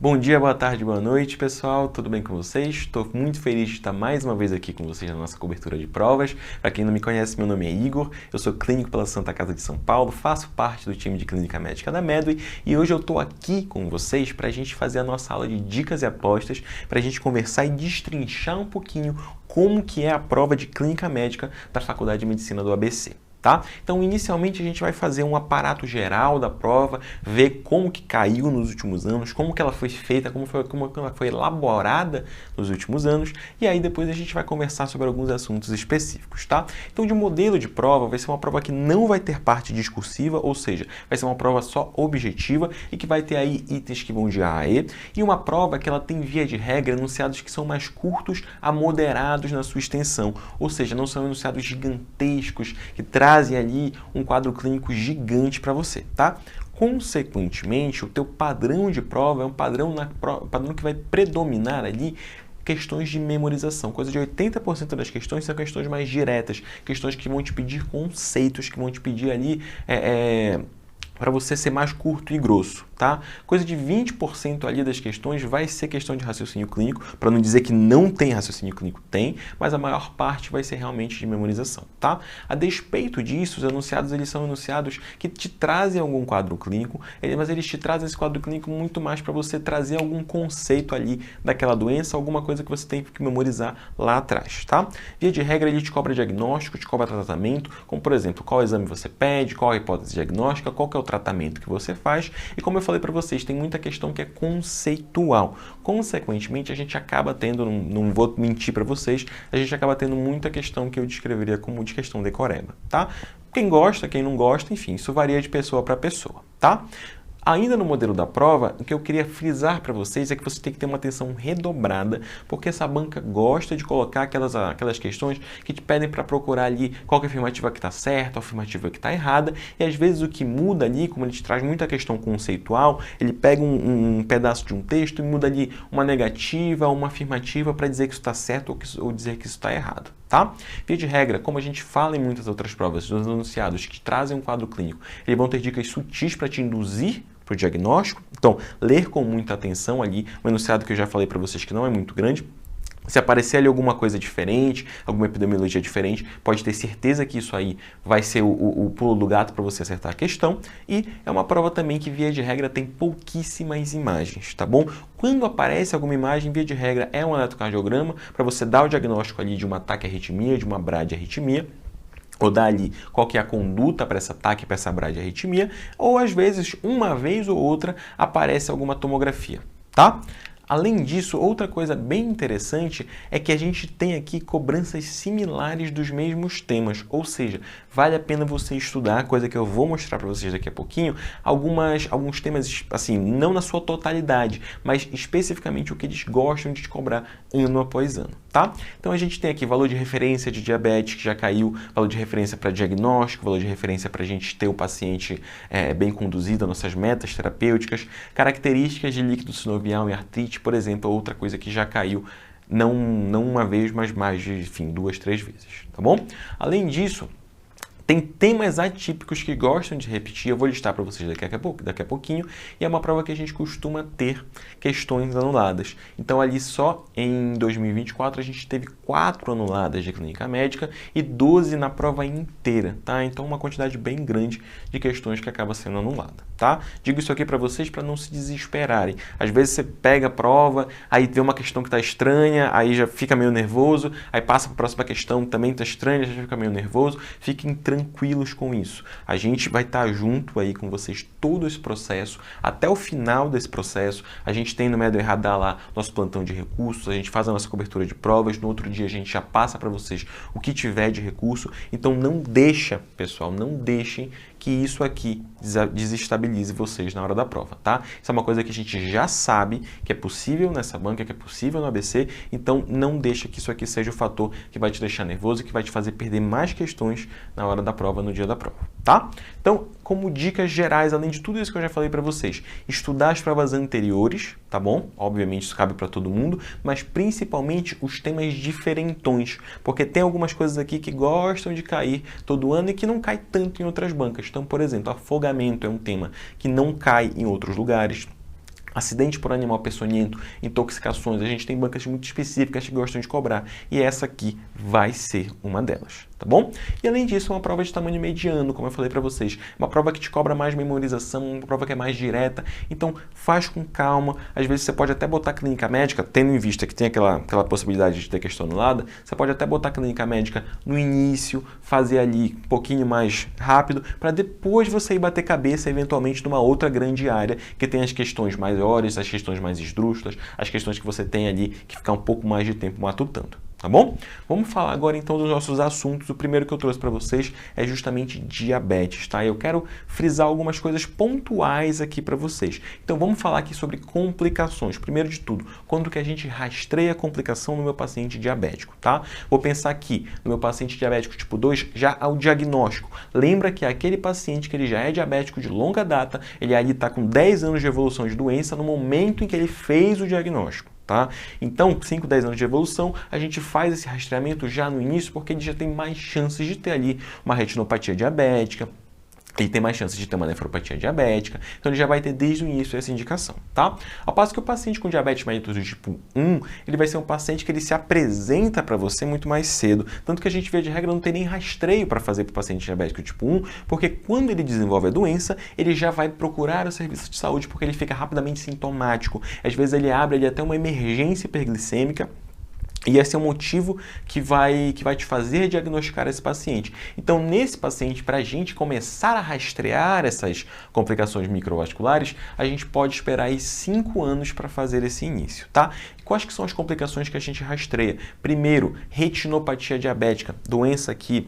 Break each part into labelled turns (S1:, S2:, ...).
S1: Bom dia, boa tarde, boa noite, pessoal. Tudo bem com vocês? Estou muito feliz de estar mais uma vez aqui com vocês na nossa cobertura de provas. Para quem não me conhece, meu nome é Igor, eu sou clínico pela Santa Casa de São Paulo, faço parte do time de Clínica Médica da Medway e hoje eu estou aqui com vocês para a gente fazer a nossa aula de dicas e apostas, para a gente conversar e destrinchar um pouquinho como que é a prova de Clínica Médica da Faculdade de Medicina do ABC. Tá? Então, inicialmente, a gente vai fazer um aparato geral da prova, ver como que caiu nos últimos anos, como que ela foi feita, como ela foi elaborada nos últimos anos, e aí depois a gente vai conversar sobre alguns assuntos específicos, tá? Então, de modelo de prova, vai ser uma prova que não vai ter parte discursiva, ou seja, vai ser uma prova só objetiva e que vai ter aí itens que vão de A a E, e uma prova que ela tem, via de regra, enunciados que são mais curtos a moderados na sua extensão, ou seja, não são enunciados gigantescos que trazem ali um quadro clínico gigante para você, tá? Consequentemente, o teu padrão de prova é um padrão que vai predominar ali questões de memorização. Coisa de 80% das questões são questões mais diretas, questões que vão te pedir conceitos, que vão te pedir ali para você ser mais curto e grosso, tá? Coisa de 20% ali das questões vai ser questão de raciocínio clínico, para não dizer que não tem raciocínio clínico, tem, mas a maior parte vai ser realmente de memorização, tá? A despeito disso, os enunciados, eles são enunciados que te trazem algum quadro clínico, mas eles te trazem esse quadro clínico muito mais para você trazer algum conceito ali daquela doença, alguma coisa que você tem que memorizar lá atrás, tá? Via de regra, ele te cobra diagnóstico, te cobra tratamento, como por exemplo, qual exame você pede, qual a hipótese diagnóstica, qual que é o tratamento que você faz, e como eu falei para vocês, tem muita questão que é conceitual. Consequentemente, a gente acaba tendo, não vou mentir para vocês, a gente acaba tendo muita questão que eu descreveria como de questão decoreba, tá? Quem gosta, quem não gosta, enfim, isso varia de pessoa para pessoa, tá? Ainda no modelo da prova, o que eu queria frisar para vocês é que você tem que ter uma atenção redobrada, porque essa banca gosta de colocar aquelas questões que te pedem para procurar ali qual que é a afirmativa que está certa, a afirmativa que está errada, e às vezes o que muda ali, como ele te traz muita questão conceitual, ele pega um pedaço de um texto e muda ali uma negativa, uma afirmativa para dizer que isso está certo ou dizer que isso está errado. Tá? Via de regra, como a gente fala em muitas outras provas, dos enunciados que trazem um quadro clínico, eles vão ter dicas sutis para te induzir para o diagnóstico. Então, ler com muita atenção ali, o enunciado que eu já falei para vocês que não é muito grande. Se aparecer ali alguma coisa diferente, alguma epidemiologia diferente, pode ter certeza que isso aí vai ser o pulo do gato para você acertar a questão. E é uma prova também que, via de regra, tem pouquíssimas imagens, tá bom? Quando aparece alguma imagem, via de regra, é um eletrocardiograma para você dar o diagnóstico ali de um ataque à arritmia, de uma bradiarritmia, ou dar ali qual que é a conduta para esse ataque, para essa bradiarritmia, ou às vezes, uma vez ou outra, aparece alguma tomografia, tá? Além disso, outra coisa bem interessante é que a gente tem aqui cobranças similares dos mesmos temas, ou seja, vale a pena você estudar, coisa que eu vou mostrar para vocês daqui a pouquinho, alguns temas, assim, não na sua totalidade, mas especificamente o que eles gostam de te cobrar ano após ano, tá? Então a gente tem aqui valor de referência de diabetes, que já caiu, valor de referência para diagnóstico, valor de referência para a gente ter o paciente bem conduzido, nossas metas terapêuticas, características de líquido sinovial e artrite, por exemplo, outra coisa que já caiu, não uma vez, mas mais de, enfim, 2, 3 vezes, tá bom? Além disso, tem temas atípicos que gostam de repetir, eu vou listar para vocês daqui a pouquinho, e é uma prova que a gente costuma ter questões anuladas. Então, ali só em 2024 a gente teve 4 anuladas de clínica médica e 12 na prova inteira, tá? Então, uma quantidade bem grande de questões que acaba sendo anulada, tá? Digo isso aqui para vocês para não se desesperarem. Às vezes você pega a prova, aí vê uma questão que está estranha, aí já fica meio nervoso, aí passa para a próxima questão, também está estranha, já fica meio nervoso, fiquem tranquilos com isso. A gente vai estar junto aí com vocês todo esse processo, até o final desse processo. A gente tem no Medway Radar lá nosso plantão de recursos, a gente faz a nossa cobertura de provas, no outro dia a gente já passa para vocês o que tiver de recurso. Então não deixa, pessoal, não deixem que isso aqui desestabilize vocês na hora da prova, tá? Isso é uma coisa que a gente já sabe que é possível nessa banca, que é possível no ABC, então não deixa que isso aqui seja o fator que vai te deixar nervoso e que vai te fazer perder mais questões na hora da prova, no dia da prova, tá? Então, como dicas gerais, além de tudo isso que eu já falei para vocês, estudar as provas anteriores, tá bom? Obviamente isso cabe para todo mundo, mas principalmente os temas diferentões, porque tem algumas coisas aqui que gostam de cair todo ano e que não cai tanto em outras bancas. Então, por exemplo, afogamento é um tema que não cai em outros lugares. acidente por animal peçonhento, intoxicações, a gente tem bancas muito específicas que gostam de cobrar e essa aqui vai ser uma delas, tá bom? E além disso, é uma prova de tamanho mediano, como eu falei para vocês, uma prova que te cobra mais memorização, uma prova que é mais direta, então faz com calma, às vezes você pode até botar clínica médica, tendo em vista que tem aquela possibilidade de ter questão anulada, você pode até botar clínica médica no início, fazer ali um pouquinho mais rápido, para depois você ir bater cabeça eventualmente numa outra grande área que tem as questões maiores, as questões mais esdrúxulas, as questões que você tem ali que ficar um pouco mais de tempo matutando. Tá bom? Vamos falar agora então dos nossos assuntos. O primeiro que eu trouxe para vocês é justamente diabetes, tá? Eu quero frisar algumas coisas pontuais aqui para vocês. Então vamos falar aqui sobre complicações. Primeiro de tudo, quando que a gente rastreia a complicação no meu paciente diabético, tá? Vou pensar aqui no meu paciente diabético tipo 2 já ao diagnóstico. Lembra que é aquele paciente que ele já é diabético de longa data, ele ali está com 10 anos de evolução de doença no momento em que ele fez o diagnóstico. Tá? Então, 5, 10 anos de evolução, a gente faz esse rastreamento já no início porque ele já tem mais chances de ter ali uma retinopatia diabética, ele tem mais chances de ter uma nefropatia diabética, então ele já vai ter desde o início essa indicação, tá? Ao passo que o paciente com diabetes mellitus do tipo 1, ele vai ser um paciente que ele se apresenta para você muito mais cedo, tanto que a gente vê de regra não tem nem rastreio para fazer para o paciente diabético tipo 1, porque quando ele desenvolve a doença, ele já vai procurar o serviço de saúde porque ele fica rapidamente sintomático, às vezes ele abre até uma emergência hiperglicêmica, e esse é o motivo que vai te fazer diagnosticar esse paciente. Então, nesse paciente, para a gente começar a rastrear essas complicações microvasculares, a gente pode esperar aí 5 anos para fazer esse início, tá? Quais que são as complicações que a gente rastreia? Primeiro, retinopatia diabética, doença aqui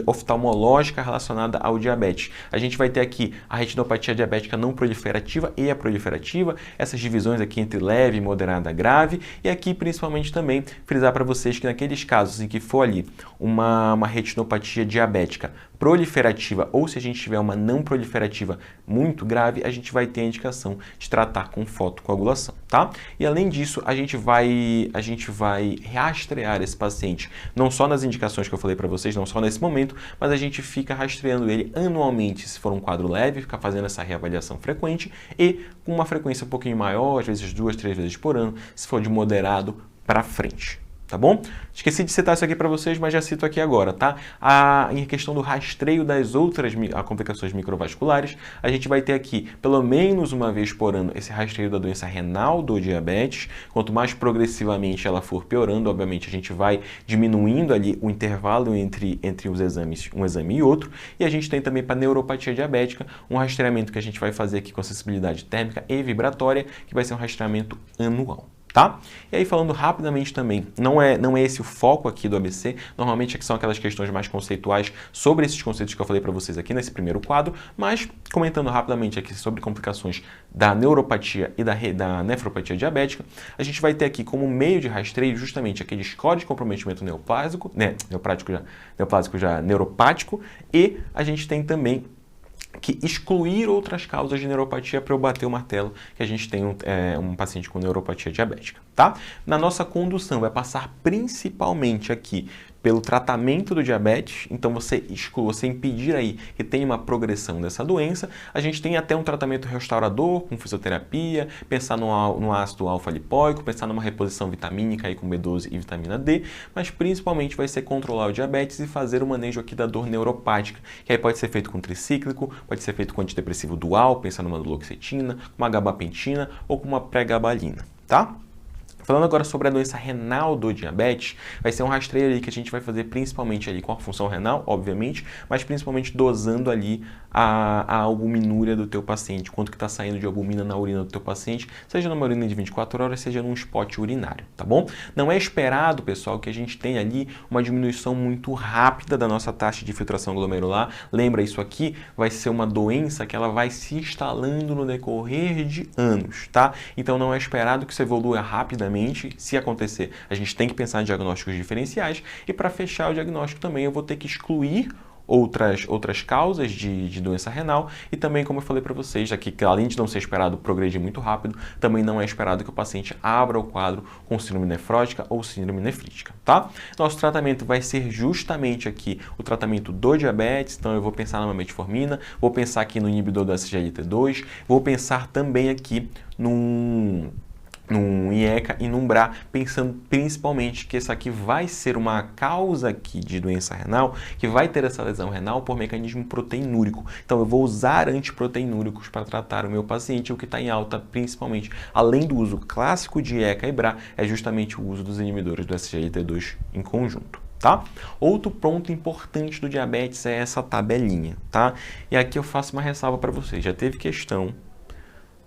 S1: oftalmológica relacionada ao diabetes. A gente vai ter aqui a retinopatia diabética não proliferativa e a proliferativa, essas divisões aqui entre leve, moderada, grave, e aqui principalmente também frisar para vocês que naqueles casos em que for ali uma retinopatia diabética proliferativa ou se a gente tiver uma não proliferativa muito grave, a gente vai ter a indicação de tratar com fotocoagulação, tá? E além disso, a gente vai rastrear esse paciente, não só nas indicações que eu falei para vocês, não só nesse momento, mas a gente fica rastreando ele anualmente, se for um quadro leve, fica fazendo essa reavaliação frequente e com uma frequência um pouquinho maior, às vezes 2, 3 vezes por ano, se for de moderado para frente. Tá bom? Esqueci de citar isso aqui para vocês, mas já cito aqui agora, tá? Em questão do rastreio das outras complicações microvasculares, a gente vai ter aqui, pelo menos uma vez por ano, esse rastreio da doença renal do diabetes. Quanto mais progressivamente ela for piorando, obviamente a gente vai diminuindo ali o intervalo entre os exames, um exame e outro. E a gente tem também para neuropatia diabética, um rastreamento que a gente vai fazer aqui com sensibilidade térmica e vibratória, que vai ser um rastreamento anual. Tá? E aí falando rapidamente também, não é esse o foco aqui do ABC, normalmente são aquelas questões mais conceituais sobre esses conceitos que eu falei para vocês aqui nesse primeiro quadro, mas comentando rapidamente aqui sobre complicações da neuropatia e da nefropatia diabética, a gente vai ter aqui como meio de rastreio justamente aquele score de comprometimento neuroplásico e a gente tem também que excluir outras causas de neuropatia para eu bater o martelo que a gente tem um paciente com neuropatia diabética, tá? Na nossa condução vai passar principalmente aqui pelo tratamento do diabetes, então você impedir aí que tenha uma progressão dessa doença. A gente tem até um tratamento restaurador com fisioterapia, pensar no ácido alfa-lipóico, pensar numa reposição vitamínica aí com B12 e vitamina D, mas principalmente vai ser controlar o diabetes e fazer o manejo aqui da dor neuropática, que aí pode ser feito com tricíclico, pode ser feito com antidepressivo dual, pensando numa duloxetina, uma gabapentina ou com uma pregabalina, tá? Falando agora sobre a doença renal do diabetes, vai ser um rastreio ali que a gente vai fazer principalmente ali com a função renal, obviamente, mas principalmente dosando ali a albuminúria do teu paciente, quanto que está saindo de albumina na urina do teu paciente, seja numa urina de 24 horas, seja num spot urinário, tá bom? Não é esperado, pessoal, que a gente tenha ali uma diminuição muito rápida da nossa taxa de filtração glomerular. Lembra, isso aqui vai ser uma doença que ela vai se instalando no decorrer de anos, tá? Então não é esperado que isso evolua rapidamente. Se acontecer, a gente tem que pensar em diagnósticos diferenciais e para fechar o diagnóstico também eu vou ter que excluir outras causas de doença renal e também, como eu falei para vocês, aqui, que além de não ser esperado progredir muito rápido, também não é esperado que o paciente abra o quadro com síndrome nefrótica ou síndrome nefrítica, tá? Nosso tratamento vai ser justamente aqui o tratamento do diabetes, então eu vou pensar na metformina, vou pensar aqui no inibidor do SGLT2, vou pensar também aqui num IECA e num BRA, pensando principalmente que essa aqui vai ser uma causa aqui de doença renal, que vai ter essa lesão renal por mecanismo proteinúrico. Então eu vou usar antiproteinúricos para tratar o meu paciente, o que está em alta principalmente, além do uso clássico de IECA e BRA, é justamente o uso dos inibidores do SGLT2 em conjunto. Tá? Outro ponto importante do diabetes é essa tabelinha, tá? E aqui eu faço uma ressalva para vocês. Já teve questão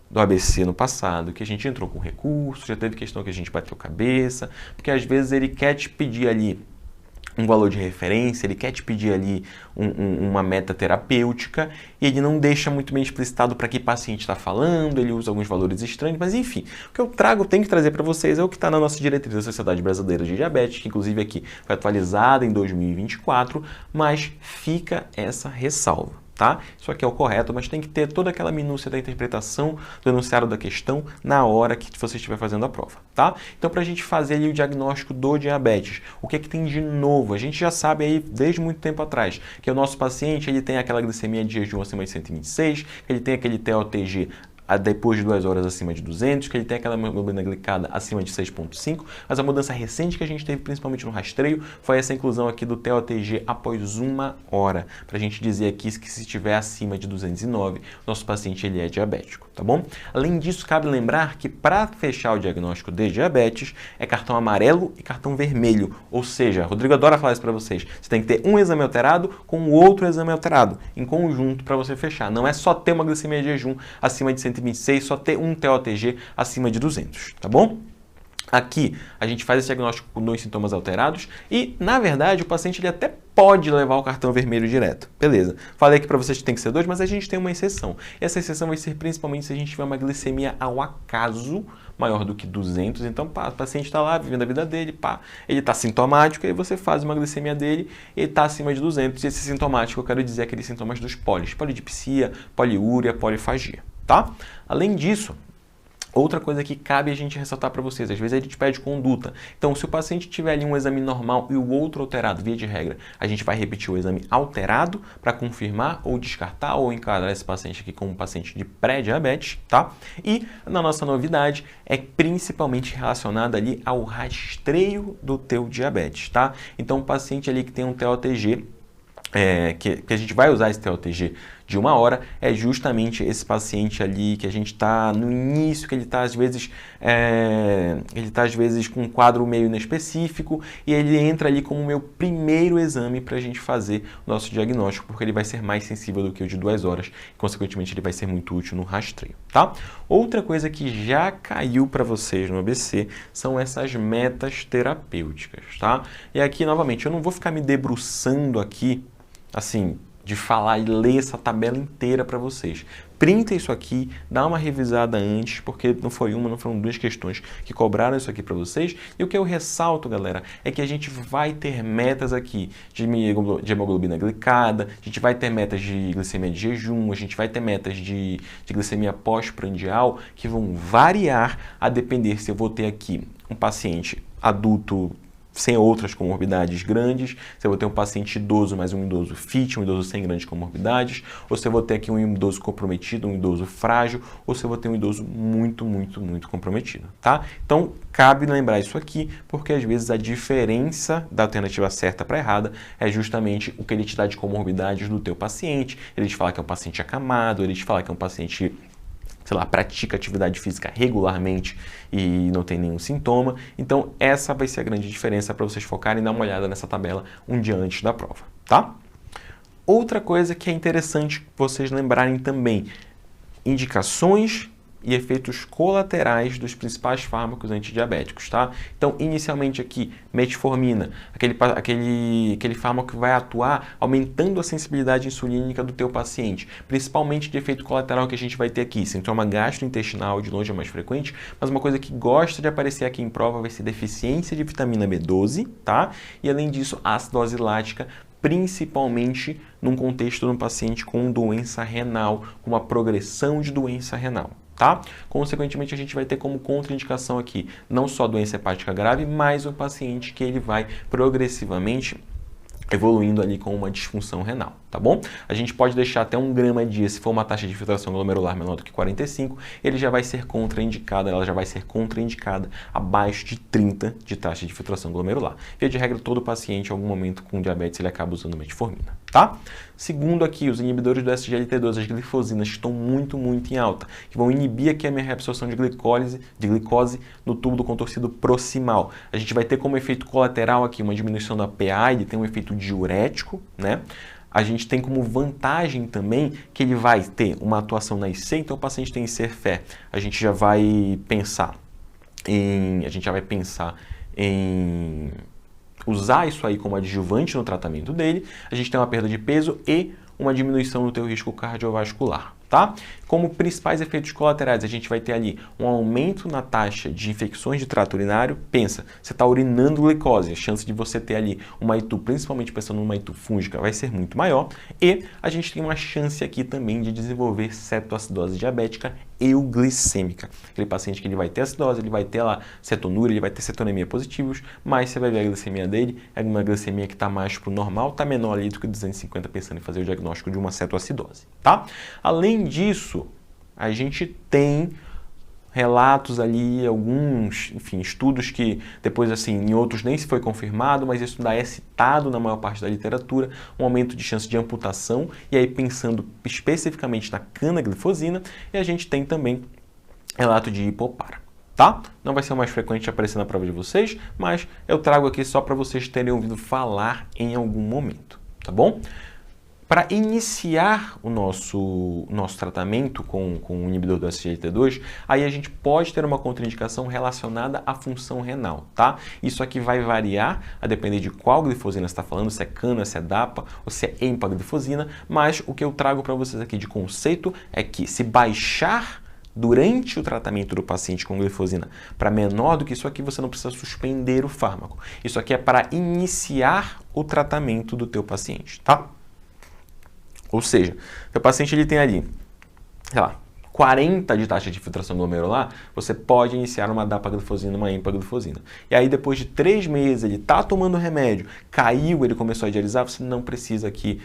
S1: do ABC no passado, que a gente entrou com recurso, já teve questão que a gente bateu cabeça, porque às vezes ele quer te pedir ali um valor de referência, ele quer te pedir ali uma meta terapêutica e ele não deixa muito bem explicitado para que paciente está falando, ele usa alguns valores estranhos, mas enfim, o que eu tenho que trazer para vocês é o que está na nossa diretriz da Sociedade Brasileira de Diabetes, que inclusive aqui foi atualizada em 2024, mas fica essa ressalva. Tá? Isso aqui é o correto, mas tem que ter toda aquela minúcia da interpretação do enunciado da questão na hora que você estiver fazendo a prova, tá? Então, para a gente fazer ali o diagnóstico do diabetes, o que é que tem de novo? A gente já sabe aí desde muito tempo atrás que o nosso paciente ele tem aquela glicemia de jejum acima de 126, que ele tem aquele TOTG depois de 2 horas acima de 200, que ele tem aquela hemoglobina glicada acima de 6,5, mas a mudança recente que a gente teve, principalmente no rastreio, foi essa inclusão aqui do TOTG após 1 hora, para a gente dizer aqui que se estiver acima de 209, nosso paciente ele é diabético, tá bom? Além disso, cabe lembrar que para fechar o diagnóstico de diabetes, é cartão amarelo e cartão vermelho, ou seja, Rodrigo adora falar isso para vocês, você tem que ter um exame alterado com o outro exame alterado, em conjunto para você fechar, não é só ter uma glicemia de jejum acima de 126, só ter um TOTG acima de 200, tá bom? Aqui a gente faz esse diagnóstico com 2 sintomas alterados e, na verdade, o paciente ele até pode levar o cartão vermelho direto. Beleza. Falei aqui para vocês que tem que ser 2, mas a gente tem uma exceção. E essa exceção vai ser principalmente se a gente tiver uma glicemia ao acaso maior do que 200. Então, o paciente está lá vivendo a vida dele, ele está sintomático, aí você faz uma glicemia dele e ele está acima de 200. E esse sintomático, eu quero dizer, aqueles sintomas dos polidipsia, poliúria, polifagia, tá? Além disso, outra coisa que cabe a gente ressaltar para vocês, às vezes a gente pede conduta. Então, se o paciente tiver ali um exame normal e o outro alterado, via de regra, a gente vai repetir o exame alterado para confirmar ou descartar ou enquadrar esse paciente aqui como um paciente de pré-diabetes, tá? E na nossa novidade é principalmente relacionada ali ao rastreio do teu diabetes, tá? Então, o paciente ali que tem um TOTG, que a gente vai usar esse TOTG de 1 hora, é justamente esse paciente ali que a gente está no início, que ele está às vezes com um quadro meio inespecífico e ele entra ali como o meu primeiro exame para a gente fazer o nosso diagnóstico, porque ele vai ser mais sensível do que o de 2 horas e, consequentemente, ele vai ser muito útil no rastreio, tá? Outra coisa que já caiu para vocês no ABC são essas metas terapêuticas, tá? E aqui, novamente, eu não vou ficar me debruçando aqui, assim, de falar e ler essa tabela inteira para vocês. Printa isso aqui, dá uma revisada antes, porque não foram 2 questões que cobraram isso aqui para vocês. E o que eu ressalto, galera, é que a gente vai ter metas aqui de hemoglobina glicada, a gente vai ter metas de glicemia de jejum, a gente vai ter metas de glicemia pós-prandial que vão variar a depender se eu vou ter aqui um paciente adulto sem outras comorbidades grandes, se eu vou ter um paciente idoso, mas um idoso fit, um idoso sem grandes comorbidades, ou se eu vou ter aqui um idoso comprometido, um idoso frágil, ou se eu vou ter um idoso muito comprometido, tá? Então, cabe lembrar isso aqui, porque às vezes a diferença da alternativa certa para errada é justamente o que ele te dá de comorbidades do teu paciente. Ele te fala que é um paciente acamado, ele te fala que é um paciente, sei lá, pratica atividade física regularmente e não tem nenhum sintoma. Então, essa vai ser a grande diferença para vocês focarem e dar uma olhada nessa tabela um dia antes da prova, tá? Outra coisa que é interessante vocês lembrarem também, indicações e efeitos colaterais dos principais fármacos antidiabéticos, tá? Então, inicialmente aqui, metformina, aquele fármaco que vai atuar aumentando a sensibilidade insulínica do teu paciente, principalmente de efeito colateral que a gente vai ter aqui, sintoma gastrointestinal, de longe é mais frequente, mas uma coisa que gosta de aparecer aqui em prova vai ser deficiência de vitamina B12, tá? E além disso, acidose lática, principalmente num contexto de um paciente com doença renal, com uma progressão de doença renal. Tá? Consequentemente, a gente vai ter como contraindicação aqui não só doença hepática grave, mas o paciente que ele vai progressivamente evoluindo ali com uma disfunção renal, tá bom? A gente pode deixar até 1 grama dia, se for uma taxa de filtração glomerular menor do que 45, ele já vai ser contraindicado, ela já vai ser contraindicada abaixo de 30 de taxa de filtração glomerular. Via de regra, todo paciente, em algum momento com diabetes, ele acaba usando metformina, tá? Segundo aqui, os inibidores do SGLT2, as glifosinas, estão muito em alta, que vão inibir aqui a minha reabsorção de glicose no tubo do contorcido proximal. A gente vai ter como efeito colateral aqui uma diminuição da PA, ele tem um efeito diurético, né? A gente tem como vantagem também que ele vai ter uma atuação na IC, então o paciente tem IC-FE, a gente já vai pensar em usar isso aí como adjuvante no tratamento dele, a gente tem uma perda de peso e uma diminuição no teu risco cardiovascular, tá? Como principais efeitos colaterais, a gente vai ter ali um aumento na taxa de infecções de trato urinário. Pensa, você está urinando glicose, a chance de você ter ali uma ITU, principalmente pensando numa ITU fúngica, vai ser muito maior. E a gente tem uma chance aqui também de desenvolver cetoacidose diabética euglicêmica. Aquele paciente que ele vai ter acidose, ele vai ter lá cetonúria, ele vai ter cetonemia positivos, mas você vai ver a glicemia dele, é uma glicemia que está mais para o normal, está menor ali do que 250, pensando em fazer o diagnóstico de uma cetoacidose, tá? Além disso, a gente tem relatos ali, alguns, enfim, estudos que depois, assim, em outros nem se foi confirmado, mas isso ainda é citado na maior parte da literatura, um aumento de chance de amputação, e aí pensando especificamente na canaglifosina, e a gente tem também relato de hipopara, tá? Não vai ser o mais frequente aparecer na prova de vocês, mas eu trago aqui só para vocês terem ouvido falar em algum momento, tá bom? Para iniciar o nosso tratamento com o inibidor do SGLT2, aí a gente pode ter uma contraindicação relacionada à função renal, tá? Isso aqui vai variar a depender de qual glifosina você está falando, se é cana, se é DAPA ou se é empaglifosina, mas o que eu trago para vocês aqui de conceito é que se baixar durante o tratamento do paciente com glifosina para menor do que isso aqui, você não precisa suspender o fármaco. Isso aqui é para iniciar o tratamento do teu paciente, tá? Ou seja, se o paciente ele tem ali, sei lá, 40 de taxa de filtração glomerular, você pode iniciar uma dapaglifosina, uma empaglifosina. E aí depois de 3 meses ele está tomando remédio, caiu, ele começou a dialisar, você não precisa aqui,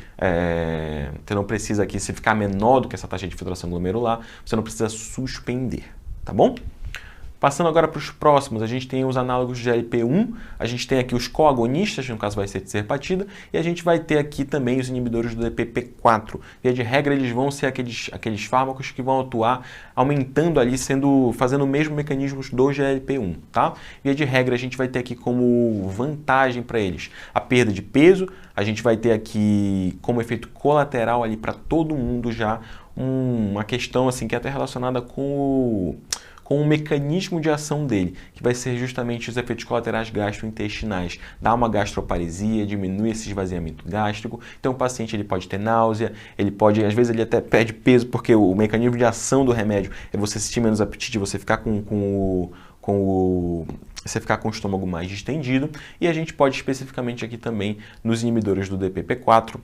S1: se ficar menor do que essa taxa de filtração glomerular, você não precisa suspender, tá bom? Passando agora para os próximos, a gente tem os análogos de GLP-1, a gente tem aqui os coagonistas, no caso vai ser tirzepatida, e a gente vai ter aqui também os inibidores do DPP-4. Via de regra, eles vão ser aqueles fármacos que vão atuar aumentando ali, fazendo o mesmo mecanismo do GLP-1, tá? Via de regra, a gente vai ter aqui como vantagem para eles a perda de peso, a gente vai ter aqui como efeito colateral ali para todo mundo já uma questão assim que é até relacionada com o mecanismo de ação dele, que vai ser justamente os efeitos colaterais gastrointestinais. Dá uma gastroparesia, diminui esse esvaziamento gástrico, então o paciente ele pode ter náusea, ele pode, às vezes ele até perde peso, porque o mecanismo de ação do remédio é você sentir menos apetite, você ficar você ficar com o estômago mais distendido, e a gente pode especificamente aqui também, nos inibidores do DPP-4,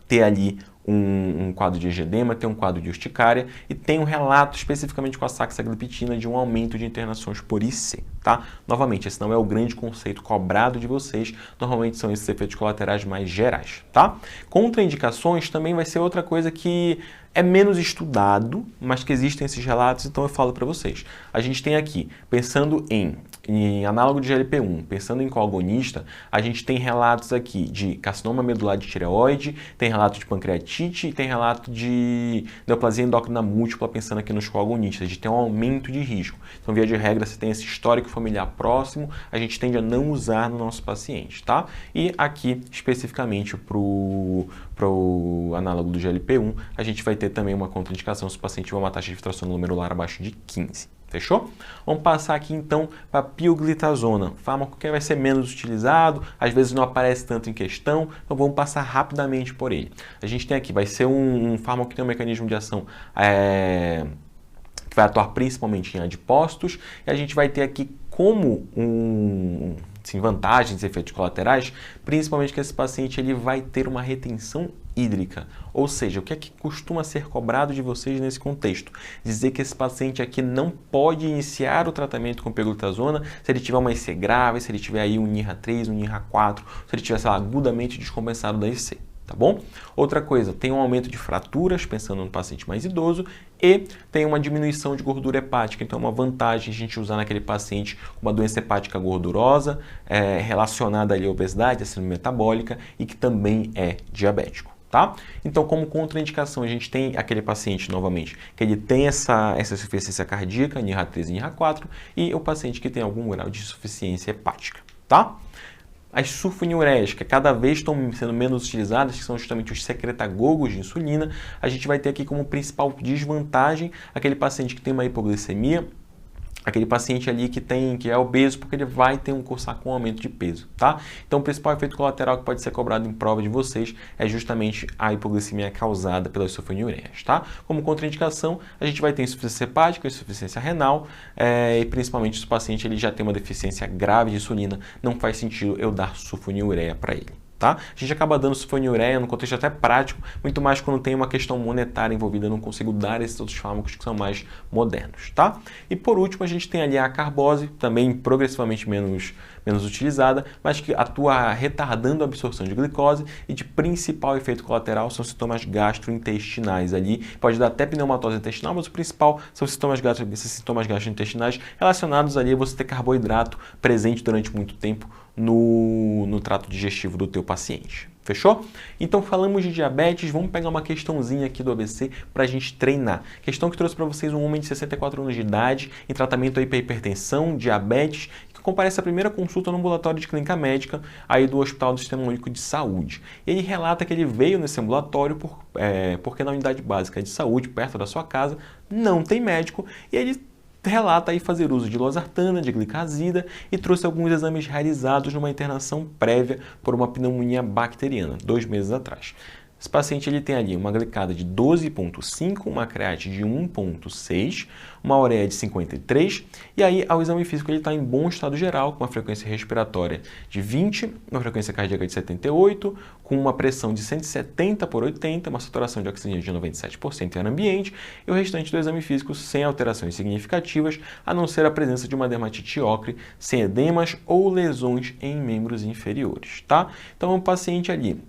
S1: ter ali um quadro de egedema, tem um quadro de urticária e tem um relato especificamente com a saxagliptina de um aumento de internações por IC, tá? Novamente, esse não é o grande conceito cobrado de vocês, normalmente são esses efeitos colaterais mais gerais, tá? Contraindicações também vai ser outra coisa que é menos estudado, mas que existem esses relatos, então eu falo para vocês. A gente tem aqui, pensando em análogo de GLP-1, pensando em coagonista, a gente tem relatos aqui de carcinoma medular de tireoide, tem relato de pancreatite e tem relato de neoplasia endócrina múltipla, pensando aqui nos coagonistas, de ter um aumento de risco. Então, via de regra, se tem esse histórico familiar próximo, a gente tende a não usar no nosso paciente, tá? E aqui, especificamente para o análogo do GLP-1, a gente vai ter também uma contraindicação se o paciente tiver uma taxa de filtração glomerular abaixo de 15. Fechou? Vamos passar aqui então para a pioglitazona, fármaco que vai ser menos utilizado, às vezes não aparece tanto em questão, então vamos passar rapidamente por ele. A gente tem aqui, vai ser um fármaco que tem um mecanismo de ação que vai atuar principalmente em adipócitos, e a gente vai ter aqui como sim, vantagens e efeitos colaterais, principalmente que esse paciente ele vai ter uma retenção hídrica. Ou seja, o que é que costuma ser cobrado de vocês nesse contexto? Dizer que esse paciente aqui não pode iniciar o tratamento com pioglitazona se ele tiver uma IC grave, se ele tiver aí um NIRA 3, um NIRA 4, se ele tiver, sei lá, agudamente descompensado da IC. Tá bom? Outra coisa, tem um aumento de fraturas, pensando no paciente mais idoso, e tem uma diminuição de gordura hepática. Então é uma vantagem a gente usar naquele paciente com uma doença hepática gordurosa, relacionada ali à obesidade, à síndrome metabólica e que também é diabético. Tá? Então, como contraindicação, a gente tem aquele paciente, novamente, que ele tem essa insuficiência cardíaca, NIRA 3 e NIRA 4, e o paciente que tem algum grau de insuficiência hepática. Tá? As sulfonilureias, que cada vez estão sendo menos utilizadas, que são justamente os secretagogos de insulina, a gente vai ter aqui como principal desvantagem aquele paciente que tem uma hipoglicemia, aquele paciente ali que é obeso, porque ele vai ter cursar com aumento de peso, tá? Então o principal efeito colateral que pode ser cobrado em prova de vocês é justamente a hipoglicemia causada pelas sulfonilureias, tá? Como contraindicação, a gente vai ter insuficiência hepática, insuficiência renal, e principalmente se o paciente ele já tem uma deficiência grave de insulina, não faz sentido eu dar sulfonilureia para ele. Tá? A gente acaba dando sulfonilureia no contexto até prático, muito mais quando tem uma questão monetária envolvida, eu não consigo dar esses outros fármacos que são mais modernos, tá? E por último, a gente tem ali a carbose, também progressivamente menos utilizada, mas que atua retardando a absorção de glicose e de principal efeito colateral são sintomas gastrointestinais ali, pode dar até pneumatose intestinal, mas o principal são esses sintomas gastrointestinais relacionados ali a você ter carboidrato presente durante muito tempo no trato digestivo do teu paciente. Fechou? Então falamos de diabetes, vamos pegar uma questãozinha aqui do ABC para a gente treinar. Questão que trouxe para vocês um homem de 64 anos de idade em tratamento aí para hipertensão, diabetes, que comparece à primeira consulta no ambulatório de clínica médica aí do Hospital do Sistema Único de Saúde. E ele relata que ele veio nesse ambulatório porque na unidade básica de saúde, perto da sua casa, não tem médico e ele relata aí fazer uso de losartana, de glicazida e trouxe alguns exames realizados numa internação prévia por uma pneumonia bacteriana, 2 meses atrás. Esse paciente ele tem ali uma glicada de 12,5, uma create de 1,6, uma ureia de 53 e aí ao exame físico ele está em bom estado geral, com uma frequência respiratória de 20, uma frequência cardíaca de 78, com uma pressão de 170 por 80, uma saturação de oxigênio de 97% em ar ambiente e o restante do exame físico sem alterações significativas, a não ser a presença de uma dermatite ocre, sem edemas ou lesões em membros inferiores, tá? Então é um paciente ali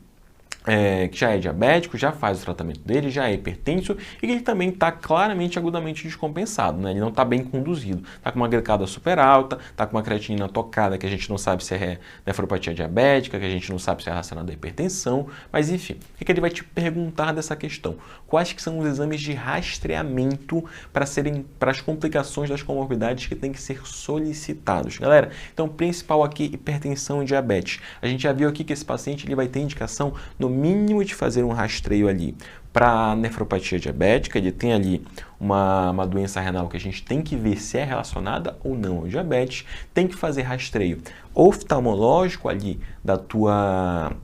S1: que já é diabético, já faz o tratamento dele, já é hipertenso e ele também está claramente agudamente descompensado, né? Ele não está bem conduzido, está com uma glicada super alta, está com uma creatinina tocada que a gente não sabe se é nefropatia diabética, que a gente não sabe se é relacionada à hipertensão, mas enfim, o que ele vai te perguntar dessa questão? Quais que são os exames de rastreamento para as complicações das comorbidades que têm que ser solicitados? Galera, então principal aqui, hipertensão e diabetes. A gente já viu aqui que esse paciente ele vai ter indicação no mínimo de fazer um rastreio ali para nefropatia diabética, ele tem ali uma doença renal que a gente tem que ver se é relacionada ou não ao diabetes, tem que fazer rastreio oftalmológico ali da tua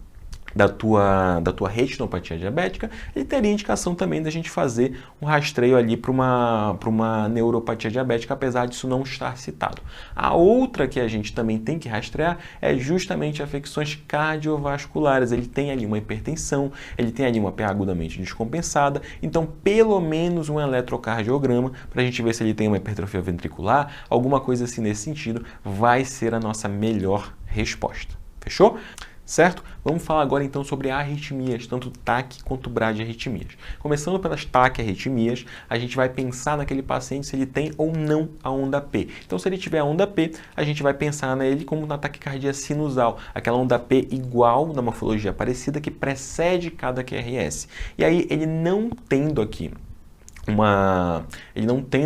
S1: retinopatia diabética, ele teria indicação também da gente fazer um rastreio ali para uma neuropatia diabética, apesar disso não estar citado. A outra que a gente também tem que rastrear é justamente afecções cardiovasculares. Ele tem ali uma hipertensão, ele tem ali uma PA agudamente descompensada, então pelo menos um eletrocardiograma para a gente ver se ele tem uma hipertrofia ventricular, alguma coisa assim nesse sentido, vai ser a nossa melhor resposta. Fechou? Certo? Vamos falar agora então sobre arritmias, tanto TAC quanto bradiarritmias. Começando pelas taquiarritmias, a gente vai pensar naquele paciente se ele tem ou não a onda P. Então, se ele tiver a onda P, a gente vai pensar nele como na taquicardia sinusal, aquela onda P igual, na morfologia parecida, que precede cada QRS. E aí, ele não tendo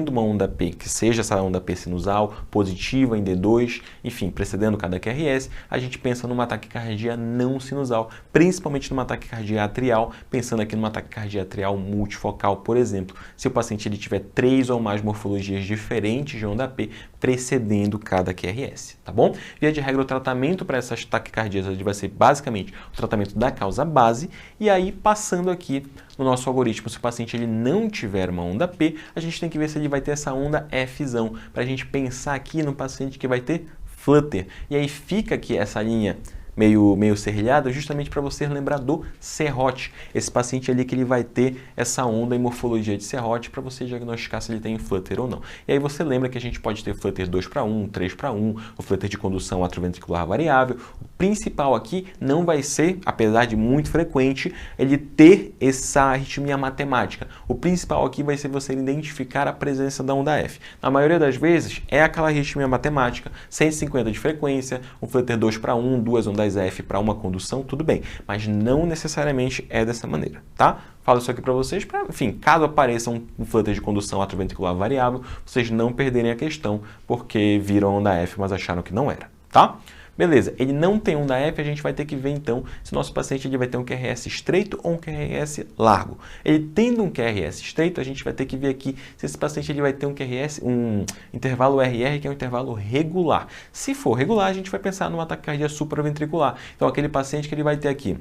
S1: uma onda P, que seja essa onda P sinusal, positiva em D2, enfim, precedendo cada QRS, a gente pensa numa taquicardia não sinusal, principalmente numa taquicardia atrial, pensando aqui numa taquicardia atrial multifocal, por exemplo, se o paciente ele tiver 3 ou mais morfologias diferentes de onda P, precedendo cada QRS, tá bom? Via de regra, o tratamento para essas taquicardias vai ser basicamente o tratamento da causa base, e aí passando aqui no nosso algoritmo, se o paciente ele não tiver uma onda P, a gente tem que ver se ele vai ter essa onda Fzão, para a gente pensar aqui no paciente que vai ter flutter. E aí fica aqui essa linha meio serrilhada, justamente para você lembrar do serrote. Esse paciente ali que ele vai ter essa onda em morfologia de serrote para você diagnosticar se ele tem flutter ou não. E aí você lembra que a gente pode ter flutter 2:1, 3:1, o flutter de condução atrioventricular variável. O principal aqui não vai ser, apesar de muito frequente, ele ter essa arritmia matemática. O principal aqui vai ser você identificar a presença da onda F. Na maioria das vezes é aquela arritmia matemática, 150 de frequência, um flutter 2:1, duas ondas F para uma condução, tudo bem, mas não necessariamente é dessa maneira, tá? Falo isso aqui para vocês, para, enfim, caso apareça um flutter de condução atrioventricular variável, vocês não perderem a questão, porque viram onda F, mas acharam que não era, tá? Beleza, ele não tem onda F, a gente vai ter que ver então se o nosso paciente ele vai ter um QRS estreito ou um QRS largo. Ele tendo um QRS estreito, a gente vai ter que ver aqui se esse paciente ele vai ter um QRS, um intervalo RR, que é um intervalo regular. Se for regular, a gente vai pensar numa taquicardia supraventricular. Então, aquele paciente que ele vai ter aqui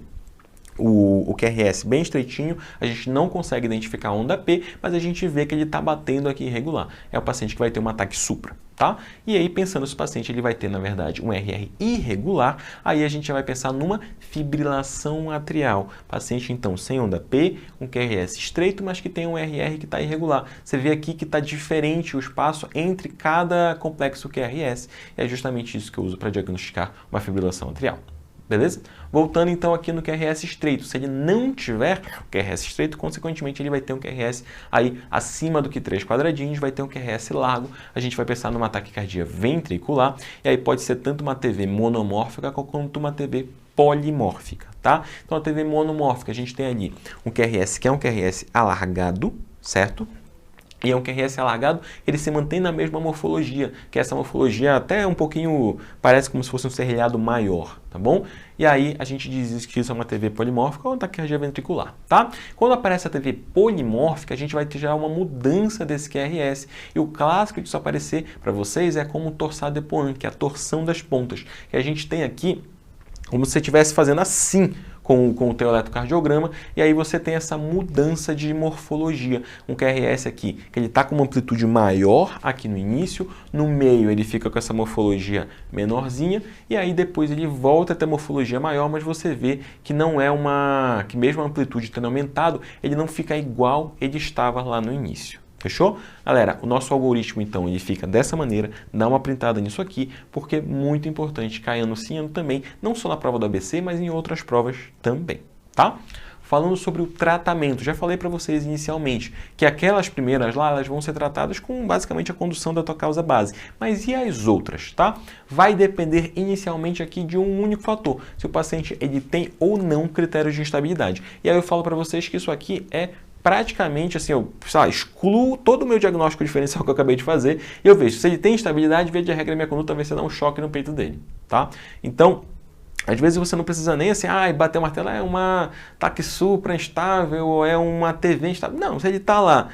S1: o QRS bem estreitinho, a gente não consegue identificar a onda P, mas a gente vê que ele está batendo aqui irregular. É o paciente que vai ter um ataque supra, tá? E aí, pensando se o paciente ele vai ter, na verdade, um RR irregular, aí a gente já vai pensar numa fibrilação atrial. Paciente, então, sem onda P, um QRS estreito, mas que tem um RR que está irregular. Você vê aqui que está diferente o espaço entre cada complexo QRS. E é justamente isso que eu uso para diagnosticar uma fibrilação atrial. Beleza? Voltando então aqui no QRS estreito, se ele não tiver o QRS estreito, consequentemente ele vai ter um QRS aí acima do que 3 quadradinhos, vai ter um QRS largo, a gente vai pensar numa taquicardia ventricular, e aí pode ser tanto uma TV monomórfica quanto uma TV polimórfica, tá? Então a TV monomórfica, a gente tem ali um QRS que é um QRS alargado, certo? E é um QRS alargado, ele se mantém na mesma morfologia, que essa morfologia até um pouquinho, parece como se fosse um serrilhado maior, tá bom? E aí a gente diz que isso é uma TV polimórfica ou uma taquicardia ventricular, tá? Quando aparece a TV polimórfica, a gente vai ter já uma mudança desse QRS. E o clássico disso aparecer para vocês é como o torsade de Pointes, que é a torção das pontas, que a gente tem aqui como se você estivesse fazendo assim com o teu eletrocardiograma, e aí você tem essa mudança de morfologia. Um QRS aqui, que ele está com uma amplitude maior aqui no início, no meio ele fica com essa morfologia menorzinha, e aí depois ele volta a ter morfologia maior, mas você vê que não é uma... que mesmo a amplitude tendo aumentado, ele não fica igual ele estava lá no início. Fechou? Galera, o nosso algoritmo, então, ele fica dessa maneira, dá uma printada nisso aqui, porque é muito importante cair ano sim, ano também, não só na prova do ABC, mas em outras provas também, tá? Falando sobre o tratamento, já falei para vocês inicialmente que aquelas primeiras lá, elas vão ser tratadas com basicamente a condução da tua causa base. Mas e as outras, tá? Vai depender inicialmente aqui de um único fator, se o paciente ele tem ou não critérios de instabilidade. E aí eu falo para vocês que isso aqui é praticamente assim, eu excluo todo o meu diagnóstico diferencial que eu acabei de fazer e eu vejo se ele tem instabilidade, via de regra minha conduta vai ser dar um choque no peito dele, tá? Então, às vezes você não precisa nem assim, bater o martelo é uma taque supra instável ou é uma TV instável. Não, se ele está lá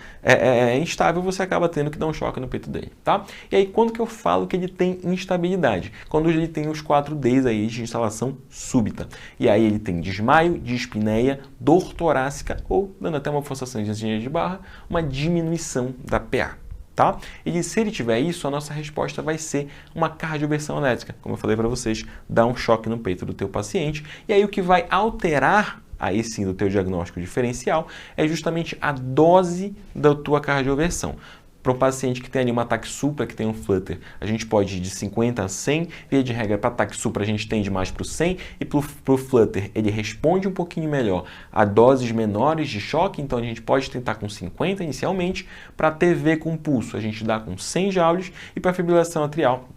S1: instável, você acaba tendo que dar um choque no peito dele, tá? E aí, quando que eu falo que ele tem instabilidade? Quando ele tem os 4 Ds aí de instalação súbita. E aí ele tem desmaio, dispneia, dor torácica ou, dando até uma forçação de barra, uma diminuição da PA. Tá? E se ele tiver isso, a nossa resposta vai ser uma cardioversão elétrica. Como eu falei para vocês, dá um choque no peito do teu paciente. E aí o que vai alterar, aí sim, do teu diagnóstico diferencial, é justamente a dose da tua cardioversão. Para um paciente que tem ali um ataque supra, que tem um flutter, a gente pode ir de 50 a 100, via de regra para ataque supra a gente tende mais para o 100, e para o flutter ele responde um pouquinho melhor a doses menores de choque, então a gente pode tentar com 50 inicialmente, para TV com pulso a gente dá com 100 joules, e para fibrilação atrial,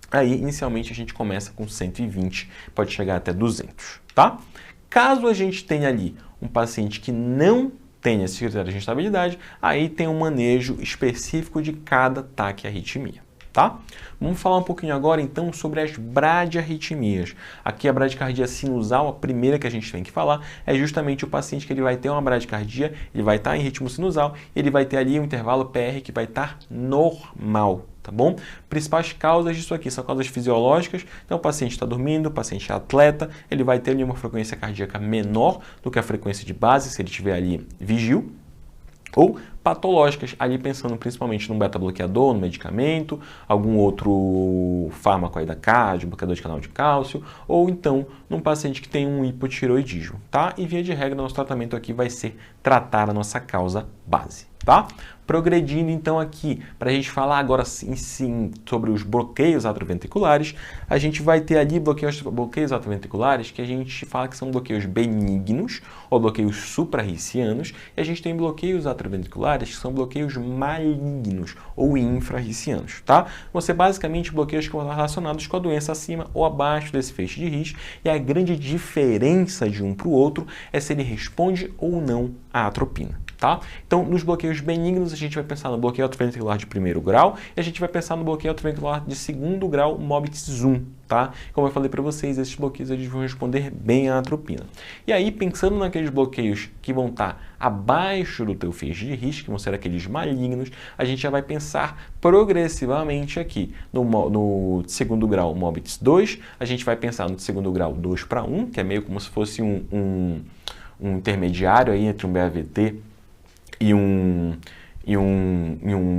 S1: aí inicialmente a gente começa com 120, pode chegar até 200, tá? Caso a gente tenha ali um paciente que não tem esses critérios de instabilidade, aí tem um manejo específico de cada taquiarritmia, tá? Vamos falar um pouquinho agora, então, sobre as bradiarritmias. Aqui a bradicardia sinusal, a primeira que a gente tem que falar, é justamente o paciente que ele vai ter uma bradicardia, ele vai estar em ritmo sinusal, ele vai ter ali um intervalo PR que vai estar normal, tá bom? Principais causas disso aqui são causas fisiológicas, então o paciente está dormindo, o paciente é atleta, ele vai ter ali uma frequência cardíaca menor do que a frequência de base, se ele estiver ali vigil. ou patológicas, ali pensando principalmente num beta-bloqueador, no medicamento, algum outro fármaco aí da cardio, bloqueador de canal de cálcio, ou então num paciente que tem um hipotireoidismo, tá? E via de regra, nosso tratamento aqui vai ser tratar a nossa causa base, tá? Progredindo então aqui, para a gente falar agora sim sobre os bloqueios atrioventriculares, a gente vai ter ali bloqueios atrioventriculares que a gente fala que são bloqueios benignos ou bloqueios suprarricianos, e a gente tem bloqueios atrioventriculares que são bloqueios malignos ou infrarricianos, tá? Você basicamente bloqueios que estão relacionados com a doença acima ou abaixo desse feixe de His, e a grande diferença de um para o outro é se ele responde ou não à atropina. Tá? Então, nos bloqueios benignos, a gente vai pensar no bloqueio atrioventricular de primeiro grau e a gente vai pensar no bloqueio atrioventricular de segundo grau, MOBITS 1. Tá? Como eu falei para vocês, esses bloqueios eles vão responder bem à atropina. E aí, pensando naqueles bloqueios que vão estar abaixo do teu feixe de His, que vão ser aqueles malignos, a gente já vai pensar progressivamente aqui no segundo grau, MOBITS 2, a gente vai pensar no segundo grau 2:1, que é meio como se fosse um intermediário aí entre um BAVT e um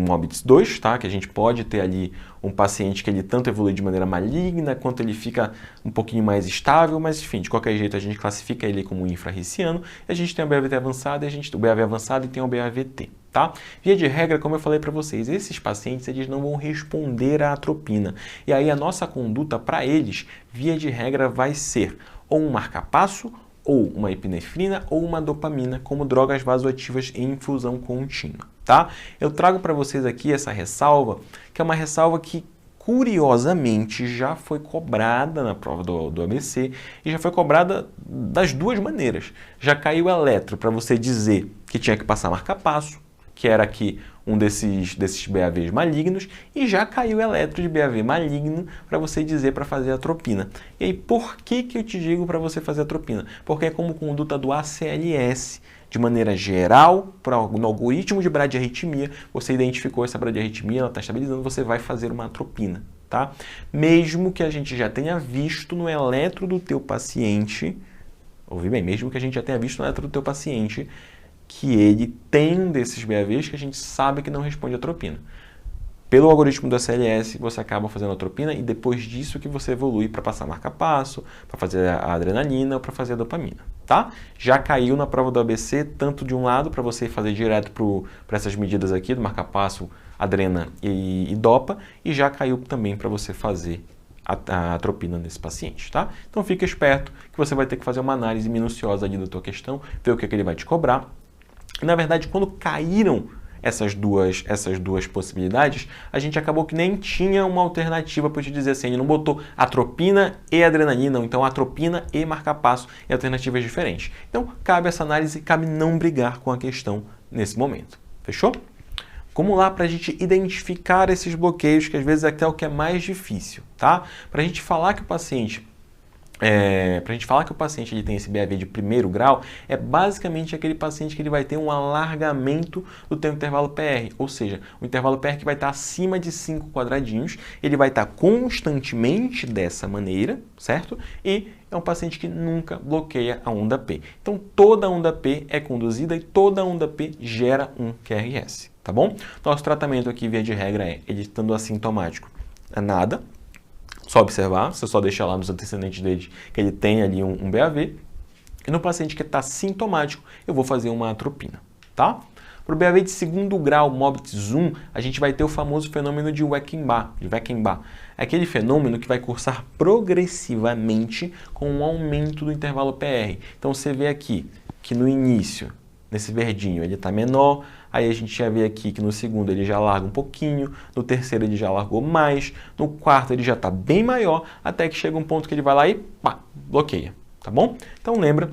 S1: MOBITS 2, tá? Que a gente pode ter ali um paciente que ele tanto evolui de maneira maligna, quanto ele fica um pouquinho mais estável, mas enfim, de qualquer jeito a gente classifica ele como infrarriciano, e a gente tem o BAVT avançado, o BAV avançado e tem o BAVT, tá? Via de regra, como eu falei para vocês, esses pacientes eles não vão responder à atropina, e aí a nossa conduta para eles, via de regra, vai ser ou um marcapasso, ou uma epinefrina ou uma dopamina como drogas vasoativas em infusão contínua, tá? Eu trago para vocês aqui essa ressalva, que é uma ressalva que curiosamente já foi cobrada na prova do ABC e já foi cobrada das duas maneiras. Já caiu eletro para você dizer que tinha que passar marca-passo, que era aqui um desses BAVs malignos, e já caiu eletro de BAV maligno para você dizer para fazer atropina. E aí, por que eu te digo para você fazer atropina? Porque é como conduta do ACLS, de maneira geral, no algoritmo de bradiarritmia, você identificou essa bradiarritmia, ela está estabilizando, você vai fazer uma atropina, tá? Mesmo que a gente já tenha visto no eletro do teu paciente, ouvi bem, mesmo que a gente já tenha visto no eletro do teu paciente, que ele tem um desses BAVs que a gente sabe que não responde à atropina. Pelo algoritmo do ACLS, você acaba fazendo a atropina e depois disso que você evolui para passar marca-passo, para fazer a adrenalina ou para fazer a dopamina, tá? Já caiu na prova do ABC, tanto de um lado, para você fazer direto para essas medidas aqui, do marca-passo, adrena e dopa, e já caiu também para você fazer a atropina nesse paciente, tá? Então fica esperto que você vai ter que fazer uma análise minuciosa ali da tua questão, ver o que ele vai te cobrar. Na verdade, quando caíram essas duas possibilidades, a gente acabou que nem tinha uma alternativa para te dizer assim, ele não botou atropina e adrenalina, ou então atropina e marca-passo em alternativas diferentes. Então, cabe essa análise, cabe não brigar com a questão nesse momento. Fechou? Vamos lá para a gente identificar esses bloqueios, que às vezes é até o que é mais difícil, tá? Para a gente falar que o paciente ele tem esse BAV de primeiro grau, é basicamente aquele paciente que ele vai ter um alargamento do teu intervalo PR, ou seja, o intervalo PR que vai estar acima de 5 quadradinhos, ele vai estar constantemente dessa maneira, certo? E é um paciente que nunca bloqueia a onda P. Então, toda onda P é conduzida e toda onda P gera um QRS, tá bom? Nosso tratamento aqui, via de regra, é ele estando assintomático, é nada. Só observar, você só deixa lá nos antecedentes dele que ele tem ali um BAV. E no paciente que está sintomático, eu vou fazer uma atropina, tá? Para o BAV de segundo grau, MOBITS 1, a gente vai ter o famoso fenômeno de Weckenbach. É aquele fenômeno que vai cursar progressivamente com um aumento do intervalo PR. Então você vê aqui que no início, nesse verdinho, ele está menor. Aí a gente já vê aqui que no segundo ele já larga um pouquinho, no terceiro ele já largou mais, no quarto ele já está bem maior, até que chega um ponto que ele vai lá e pá, bloqueia, tá bom? Então lembra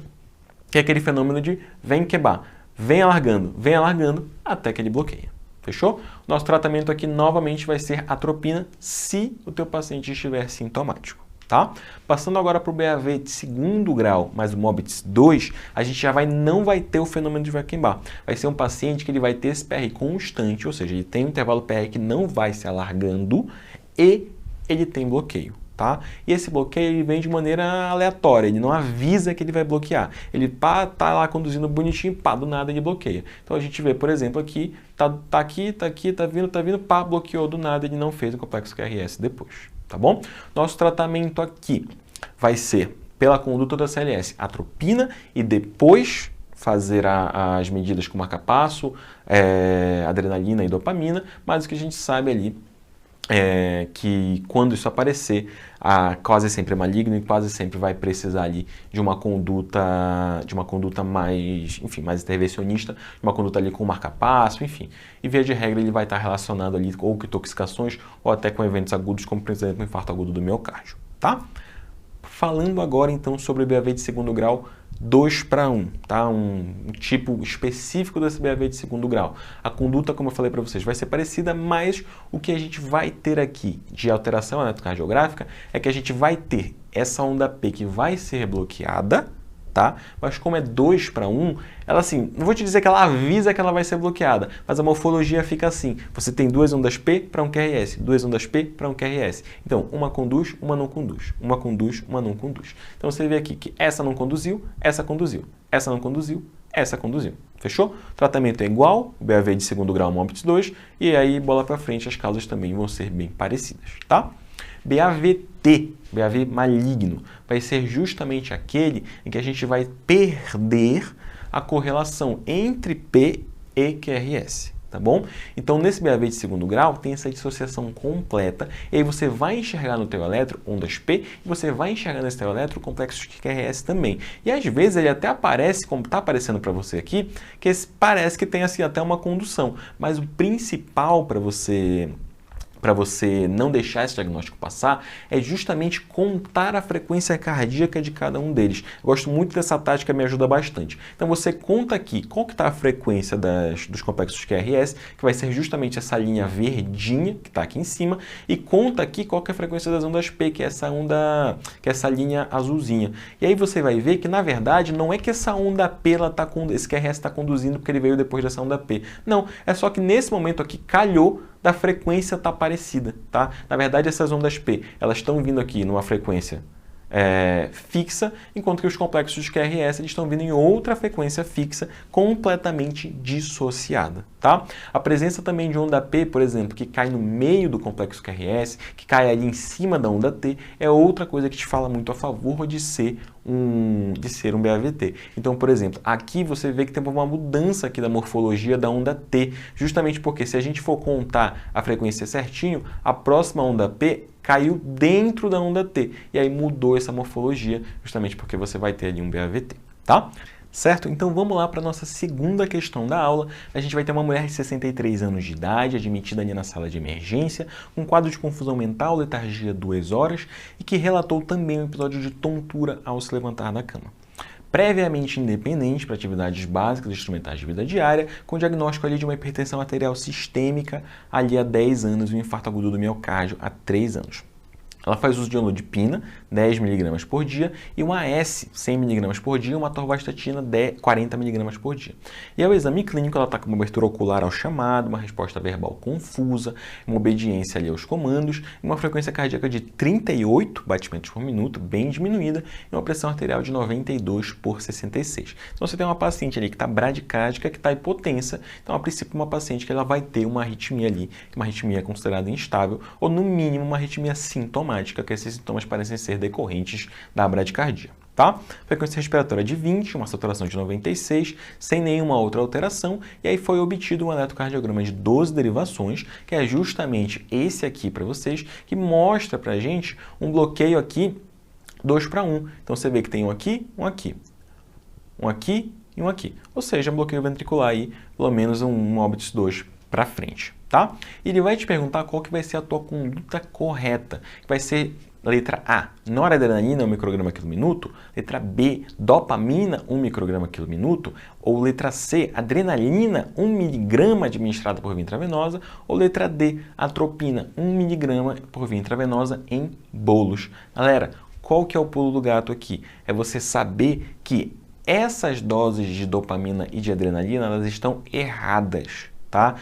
S1: que é aquele fenômeno de vem quebrar, vem alargando, até que ele bloqueia, fechou? Nosso tratamento aqui novamente vai ser atropina se o teu paciente estiver sintomático. Tá? Passando agora para o BAV de segundo grau, mais o MOBITS 2, a gente não vai ter o fenômeno de Weckenbach. Vai ser um paciente que ele vai ter esse PR constante, ou seja, ele tem um intervalo PR que não vai se alargando e ele tem bloqueio. tá? E esse bloqueio ele vem de maneira aleatória, ele não avisa que ele vai bloquear. Ele tá lá conduzindo bonitinho, pá, do nada ele bloqueia. Então a gente vê, por exemplo, aqui, tá aqui, tá vindo, pá, bloqueou do nada, ele não fez o complexo QRS depois, tá bom? Nosso tratamento aqui vai ser pela conduta da CLS, atropina e depois fazer as medidas com marca-passo, adrenalina e dopamina, mas o que a gente sabe ali é que quando isso aparecer, quase sempre é maligno e quase sempre vai precisar ali de uma conduta mais, enfim, mais intervencionista, de uma conduta ali com marca-passo, enfim. E via de regra ele vai estar relacionado ali ou com intoxicações ou até com eventos agudos, como por exemplo o infarto agudo do miocárdio, tá? Falando agora então sobre o BAV de segundo grau 2:1, tá? Um tipo específico desse BAV de segundo grau. A conduta, como eu falei para vocês, vai ser parecida, mas o que a gente vai ter aqui de alteração eletrocardiográfica é que a gente vai ter essa onda P que vai ser bloqueada, tá? Mas como é 2:1, ela assim, não vou te dizer que ela avisa que ela vai ser bloqueada, mas a morfologia fica assim. Você tem duas ondas P para um QRS, duas ondas P para um QRS. Então, uma conduz, uma não conduz. Uma conduz, uma não conduz. Então, você vê aqui que essa não conduziu, essa conduziu. Essa não conduziu, essa conduziu. Fechou? O tratamento é igual, o BAV de segundo grau, MOBITS 2, e aí, bola para frente, as causas também vão ser bem parecidas, tá? BAVT, BAV maligno, vai ser justamente aquele em que a gente vai perder a correlação entre P e QRS, tá bom? Então, nesse BAV de segundo grau, tem essa dissociação completa, e aí você vai enxergar no teu eletro ondas P, e você vai enxergar nesse teu eletro complexos de QRS também. E às vezes ele até aparece, como está aparecendo para você aqui, que parece que tem assim até uma condução, mas o principal para você não deixar esse diagnóstico passar, é justamente contar a frequência cardíaca de cada um deles. Eu gosto muito dessa tática, me ajuda bastante. Então você conta aqui qual que está a frequência dos complexos QRS, que vai ser justamente essa linha verdinha, que está aqui em cima, e conta aqui qual que é a frequência das ondas P, que é essa linha azulzinha. E aí você vai ver que, na verdade, não é que essa onda P, esse QRS está conduzindo porque ele veio depois dessa onda P. Não, é só que nesse momento aqui calhou da frequência estar parecida, tá? Na verdade, essas ondas P, elas estão vindo aqui numa frequência fixa, enquanto que os complexos de QRS eles estão vindo em outra frequência fixa, completamente dissociada, tá? A presença também de onda P, por exemplo, que cai no meio do complexo QRS, que cai ali em cima da onda T, é outra coisa que te fala muito a favor de ser um BAVT. Então, por exemplo, aqui você vê que tem uma mudança aqui da morfologia da onda T, justamente porque se a gente for contar a frequência certinho, a próxima onda P caiu dentro da onda T, e aí mudou essa morfologia, justamente porque você vai ter ali um BAVT, tá? Certo? Então vamos lá para a nossa segunda questão da aula. A gente vai ter uma mulher de 63 anos de idade, admitida ali na sala de emergência, com quadro de confusão mental, letargia 2 horas, e que relatou também um episódio de tontura ao se levantar da cama. Previamente independente para atividades básicas e instrumentais de vida diária, com diagnóstico ali de uma hipertensão arterial sistêmica ali há 10 anos e um infarto agudo do miocárdio há 3 anos. Ela faz uso de olodipina, 10 mg por dia, e uma AS, 100 mg por dia, e uma atorvastatina, 40 mg por dia. E ao exame clínico, ela está com uma abertura ocular ao chamado, uma resposta verbal confusa, uma obediência ali aos comandos, uma frequência cardíaca de 38 batimentos por minuto, bem diminuída, e uma pressão arterial de 92/66. Então, você tem uma paciente ali que está bradicárdica, que está hipotensa, então, a princípio, uma paciente que ela vai ter uma arritmia ali, que uma arritmia considerada instável, ou no mínimo, uma arritmia sintomática, que esses sintomas parecem ser decorrentes da bradicardia, tá? Frequência respiratória de 20, uma saturação de 96, sem nenhuma outra alteração, e aí foi obtido um eletrocardiograma de 12 derivações, que é justamente esse aqui para vocês, que mostra pra gente um bloqueio aqui 2:1. Então você vê que tem um aqui, um aqui, um aqui e um aqui. Ou seja, um bloqueio ventricular aí, pelo menos um MOBITS 2 para frente, tá? E ele vai te perguntar qual que vai ser a tua conduta correta, que vai ser letra A, noradrenalina 1 micrograma quilo minuto, letra B, dopamina 1 micrograma quilo minuto, ou letra C, adrenalina 1 miligrama administrada por via intravenosa, ou letra D, atropina 1 miligrama por via intravenosa em bolos. Galera, qual que é o pulo do gato aqui? É você saber que essas doses de dopamina e de adrenalina, elas estão erradas, tá?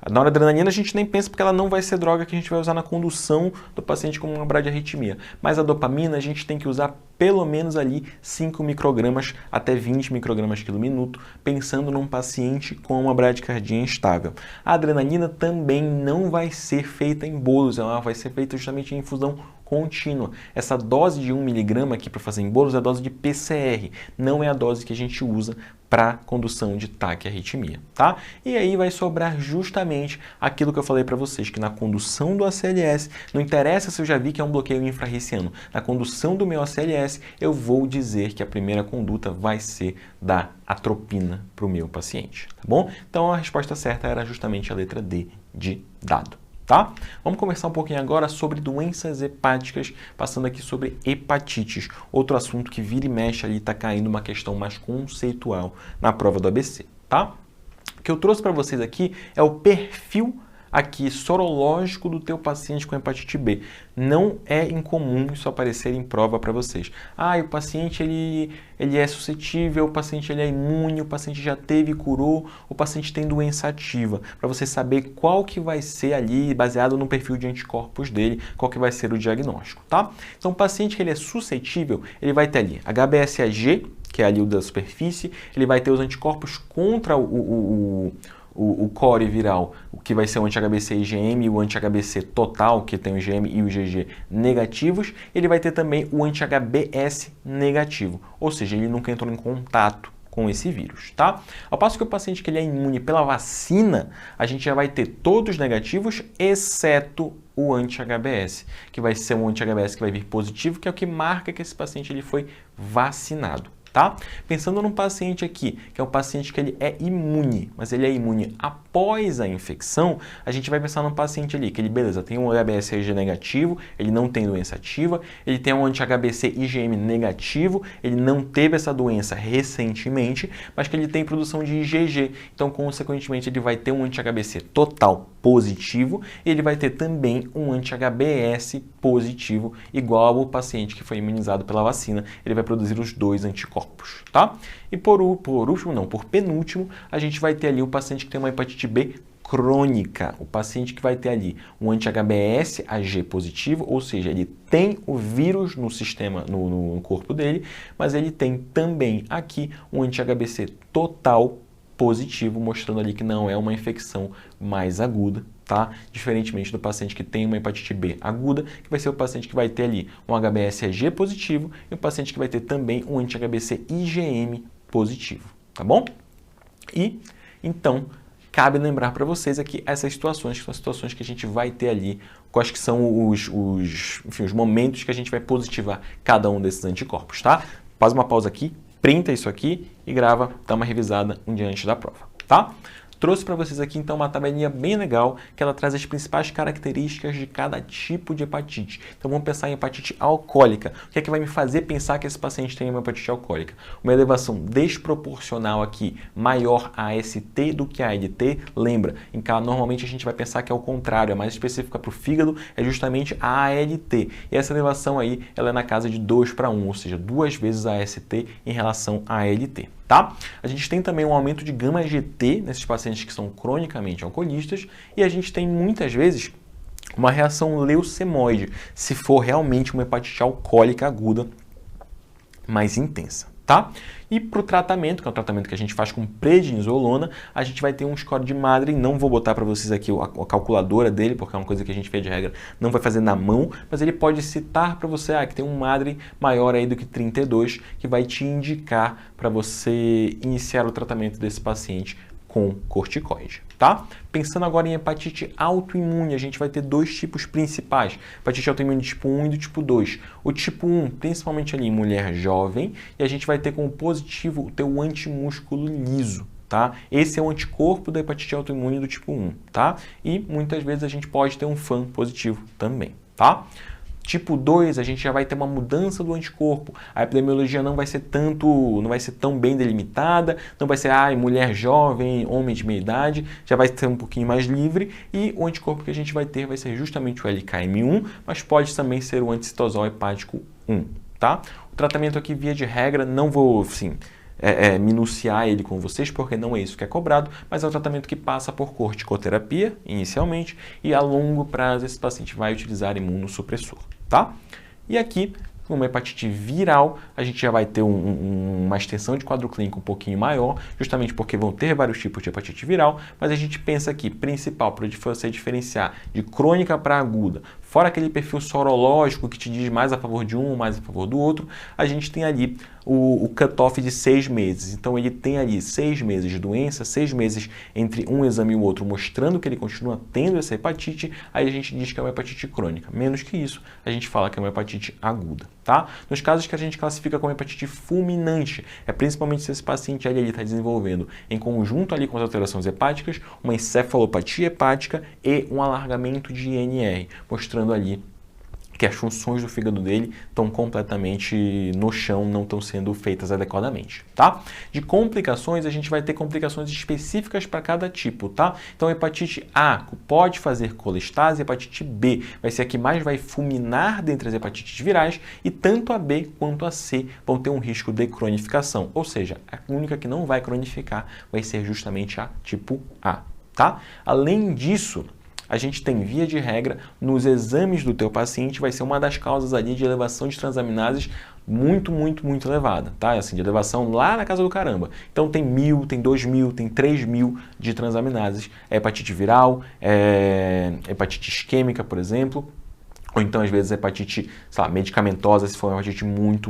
S1: A noradrenalina a gente nem pensa porque ela não vai ser droga que a gente vai usar na condução do paciente com uma bradiarritmia. Mas a dopamina a gente tem que usar pelo menos ali 5 microgramas até 20 microgramas quilo minuto, pensando num paciente com uma bradicardia instável. A adrenalina também não vai ser feita em bolos, ela vai ser feita justamente em infusão contínua. Essa dose de 1 mg aqui para fazer em bolos é a dose de PCR, não é a dose que a gente usa para condução de taquiarritmia, tá? E aí vai sobrar justamente aquilo que eu falei para vocês, que na condução do ACLS, não interessa se eu já vi que é um bloqueio infrarriciano, na condução do meu ACLS, eu vou dizer que a primeira conduta vai ser dar atropina para o meu paciente, tá bom? Então a resposta certa era justamente a letra D de dado. Tá? Vamos conversar um pouquinho agora sobre doenças hepáticas, passando aqui sobre hepatites, outro assunto que vira e mexe ali está caindo uma questão mais conceitual na prova do ABC, tá? O que eu trouxe para vocês aqui é o perfil aqui sorológico do teu paciente com hepatite B. Não é incomum isso aparecer em prova para vocês. Ah, o paciente ele é suscetível, o paciente ele é imune, o paciente já teve e curou, o paciente tem doença ativa. Para você saber qual que vai ser ali, baseado no perfil de anticorpos dele, qual que vai ser o diagnóstico, tá? Então o paciente que ele é suscetível, ele vai ter ali HBsAg, que é ali o da superfície, ele vai ter os anticorpos contra o core viral, o que vai ser o anti-HBC IgM e o anti-HBC total, que tem o IgM e o IgG negativos, ele vai ter também o anti-HBs negativo, ou seja, ele nunca entrou em contato com esse vírus, tá? Ao passo que o paciente que ele é imune pela vacina, a gente já vai ter todos negativos, exceto o anti-HBs, que vai ser um anti-HBs que vai vir positivo, que é o que marca que esse paciente ele foi vacinado. Tá? Pensando num paciente aqui, que é um paciente que ele é imune, mas ele é imune após a infecção, a gente vai pensar num paciente ali, que ele, beleza, tem um HBsAg negativo, ele não tem doença ativa, ele tem um anti-HBC IgM negativo, ele não teve essa doença recentemente, mas que ele tem produção de IgG, então, consequentemente, ele vai ter um anti-HBC total positivo e ele vai ter também um anti-HBs positivo, igual ao paciente que foi imunizado pela vacina, ele vai produzir os dois anticorpos, tá? E por penúltimo, a gente vai ter ali o paciente que tem uma hepatite B crônica, o paciente que vai ter ali um anti-HBsAg positivo, ou seja, ele tem o vírus no sistema, no corpo dele, mas ele tem também aqui um anti-HBC total positivo, mostrando ali que não é uma infecção mais aguda, tá? Diferentemente do paciente que tem uma hepatite B aguda, que vai ser o paciente que vai ter ali um HBsAg positivo e o paciente que vai ter também um anti-HBC IgM positivo, tá bom? E, então, cabe lembrar para vocês aqui essas situações, que são as situações que a gente vai ter ali, quais que são os momentos que a gente vai positivar cada um desses anticorpos, tá? Faz uma pausa aqui, printa isso aqui e grava, dá uma revisada um dia antes da prova, tá? Trouxe para vocês aqui então uma tabelinha bem legal que ela traz as principais características de cada tipo de hepatite. Então vamos pensar em hepatite alcoólica. O que é que vai me fazer pensar que esse paciente tem uma hepatite alcoólica? Uma elevação desproporcional aqui maior a AST do que a ALT. Lembra, normalmente a gente vai pensar que é o contrário, é mais específica para o fígado, é justamente a ALT. E essa elevação aí ela é na casa de 2:1, ou seja, 2 vezes a AST em relação à ALT. Tá? A gente tem também um aumento de gama-GT nesses pacientes que são cronicamente alcoolistas e a gente tem muitas vezes uma reação leucemoide, se for realmente uma hepatite alcoólica aguda mais intensa. Tá? E para o tratamento, que é um tratamento que a gente faz com prednisolona, a gente vai ter um score de Maddrey, não vou botar para vocês aqui a calculadora dele, porque é uma coisa que a gente fez de regra, não vai fazer na mão, mas ele pode citar para você que tem um Maddrey maior aí do que 32, que vai te indicar para você iniciar o tratamento desse paciente com corticoide, tá? Pensando agora em hepatite autoimune, a gente vai ter dois tipos principais, hepatite autoimune tipo 1 e do tipo 2. O tipo 1, principalmente ali em mulher jovem, e a gente vai ter como positivo o teu antimúsculo liso, tá? Esse é o anticorpo da hepatite autoimune do tipo 1, tá? E muitas vezes a gente pode ter um FAM positivo também, tá? Tipo 2, a gente já vai ter uma mudança do anticorpo. A epidemiologia não vai ser tão bem delimitada, não vai ser mulher jovem, homem de meia idade, já vai ser um pouquinho mais livre e o anticorpo que a gente vai ter vai ser justamente o LKM1, mas pode também ser o anticitosol hepático 1, tá? O tratamento aqui, via de regra, não vou, minuciar ele com vocês, porque não é isso que é cobrado, mas é um tratamento que passa por corticoterapia, inicialmente, e a longo prazo esse paciente vai utilizar imunossupressor, tá? E aqui, uma hepatite viral, a gente já vai ter uma extensão de quadro clínico um pouquinho maior, justamente porque vão ter vários tipos de hepatite viral, mas a gente pensa aqui, principal, para você diferenciar de crônica para aguda, fora aquele perfil sorológico que te diz mais a favor de um, mais a favor do outro, a gente tem ali o cutoff de 6 meses. Então ele tem ali 6 meses de doença, 6 meses entre um exame e o outro, mostrando que ele continua tendo essa hepatite, aí a gente diz que é uma hepatite crônica. Menos que isso, a gente fala que é uma hepatite aguda, tá? Nos casos que a gente classifica como hepatite fulminante, é principalmente se esse paciente ali está desenvolvendo, em conjunto ali com as alterações hepáticas, uma encefalopatia hepática e um alargamento de INR, mostrando ali que as funções do fígado dele estão completamente no chão, não estão sendo feitas adequadamente, tá? De complicações, a gente vai ter complicações específicas para cada tipo, tá? Então, hepatite A pode fazer colestase, hepatite B vai ser a que mais vai fulminar dentre as hepatites virais e tanto a B quanto a C vão ter um risco de cronificação, ou seja, a única que não vai cronificar vai ser justamente a tipo A, tá? Além disso, a gente tem, via de regra, nos exames do teu paciente, vai ser uma das causas ali de elevação de transaminases muito elevada, tá? Assim, de elevação lá na casa do caramba. Então tem 1.000, tem 2.000, tem 3.000 de transaminases. É hepatite viral, hepatite isquêmica, por exemplo, ou então, às vezes, hepatite, sei lá, medicamentosa, se for uma hepatite muito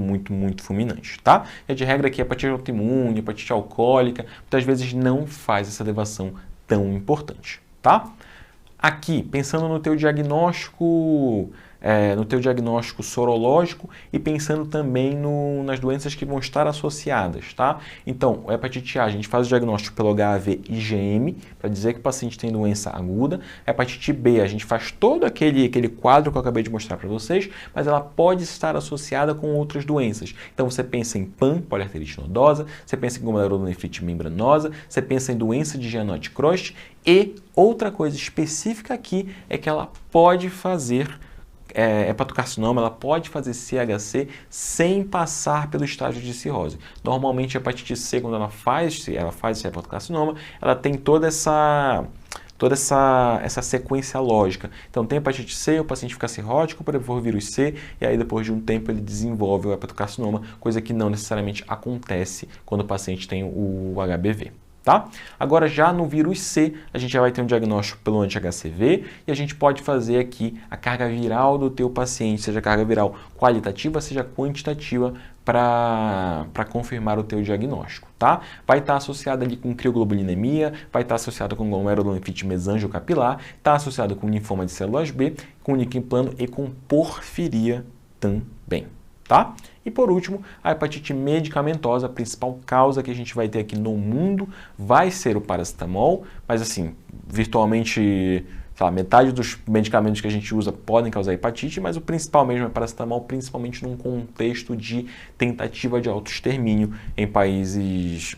S1: fulminante, tá? E de regra aqui, hepatite autoimune, hepatite alcoólica, muitas vezes não faz essa elevação tão importante, tá? Aqui, pensando no teu diagnóstico, sorológico e pensando também nas doenças que vão estar associadas, tá? Então, a hepatite A, a gente faz o diagnóstico pelo HAV IgM, para dizer que o paciente tem doença aguda. A hepatite B, a gente faz todo aquele quadro que eu acabei de mostrar para vocês, mas ela pode estar associada com outras doenças. Então, você pensa em PAN, poliarterite nodosa, você pensa em glomerulonefrite membranosa, você pensa em doença de Gianotti-Crost e outra coisa específica aqui é que ela pode fazer hepatocarcinoma, ela pode fazer CHC sem passar pelo estágio de cirrose. Normalmente a hepatite C, quando ela faz esse hepatocarcinoma, ela tem toda essa sequência lógica. Então tem hepatite C, o paciente fica cirrótico por vírus C, e aí depois de um tempo ele desenvolve o hepatocarcinoma, coisa que não necessariamente acontece quando o paciente tem o HBV. Tá? Agora, já no vírus C, a gente já vai ter um diagnóstico pelo anti-HCV e a gente pode fazer aqui a carga viral do teu paciente, seja carga viral qualitativa, seja quantitativa, para confirmar o teu diagnóstico, tá? Vai estar associado ali com crioglobulinemia, vai estar associado com glomerulonefrite mesangiocapilar, está associado com linfoma de células B, com líquido plano e com porfiria também. Tá? E por último, a hepatite medicamentosa, a principal causa que a gente vai ter aqui no mundo vai ser o paracetamol, mas assim, virtualmente, sei lá, metade dos medicamentos que a gente usa podem causar hepatite, mas o principal mesmo é paracetamol, principalmente num contexto de tentativa de autoextermínio em países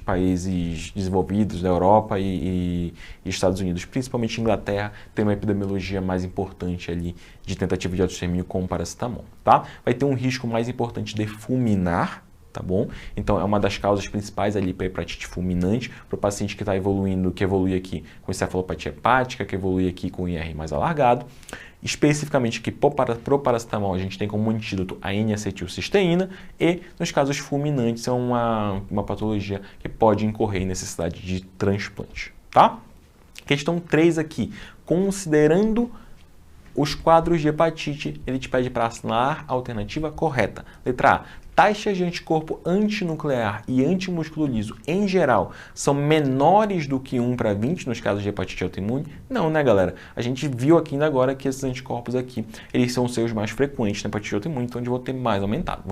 S1: desenvolvidos da Europa e Estados Unidos, principalmente Inglaterra, tem uma epidemiologia mais importante ali de tentativa de autoextermínio com o paracetamol, tá? Vai ter um risco mais importante de fulminar, tá bom? Então, é uma das causas principais ali para hepatite fulminante, para o paciente que está evoluindo, que evolui aqui com encefalopatia hepática, que evolui aqui com IR mais alargado. Especificamente aqui, para o paracetamol, a gente tem como antídoto a N-acetilcisteína e, nos casos fulminantes, é uma patologia que pode incorrer em necessidade de transplante, tá? Questão 3 aqui, considerando os quadros de hepatite, ele te pede para assinar a alternativa correta. Letra A, taxas de anticorpo antinuclear e antimúsculo liso, em geral, são menores do que 1/20 nos casos de hepatite autoimune? Não, né, galera? A gente viu aqui ainda agora que esses anticorpos aqui, eles são os seus mais frequentes na hepatite autoimune, então eles vão